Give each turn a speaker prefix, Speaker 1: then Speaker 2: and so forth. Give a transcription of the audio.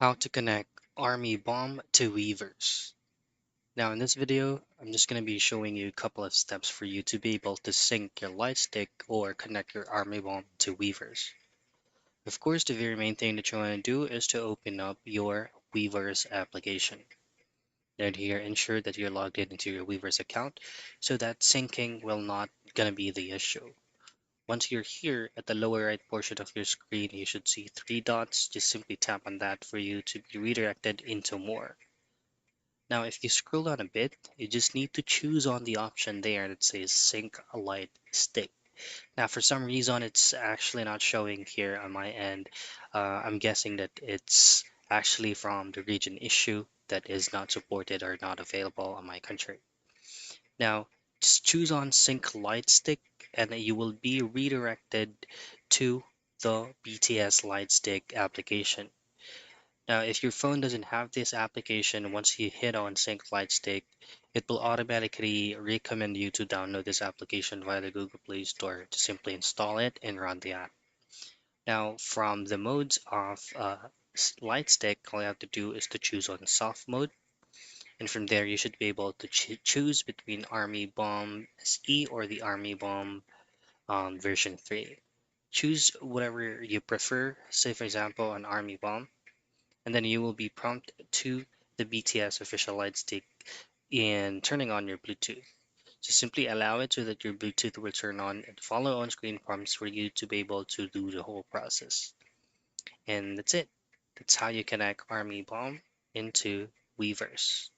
Speaker 1: How to connect Army Bomb to Weverse. Now in this video, I'm just going to be showing you a couple of steps for you to be able to sync your lightstick or connect your Army Bomb to Weverse. Of course, the very main thing that you want to do is to open up your Weverse application. Then here, ensure that you're logged in into your Weverse account so that syncing will not going to be the issue. Once you're here at the lower right portion of your screen, you should see three dots. Just simply tap on that for you to be redirected into more. Now, if you scroll down a bit, you just need to choose on the option there that says sync a light stick. Now, for some reason, it's actually not showing here on my end. I'm guessing that it's actually from the region issue that is not supported or not available on my country. Now, just choose on sync light stick and you will be redirected to the BTS light stick application. Now, if your phone doesn't have this application, once you hit on Sync Lightstick, it will automatically recommend you to download this application via the Google Play Store to simply install it and run the app. Now, from the modes of Lightstick, all you have to do is to choose on soft mode, and from there you should be able to choose between Army Bomb SE or the Army Bomb version 3. Choose whatever you prefer, say for example an Army Bomb, and then you will be prompted to the BTS official light stick in turning on your Bluetooth. Just simply allow it so that your Bluetooth will turn on and follow on screen prompts for you to be able to do the whole process. And that's it. That's how you connect Army Bomb into Weverse.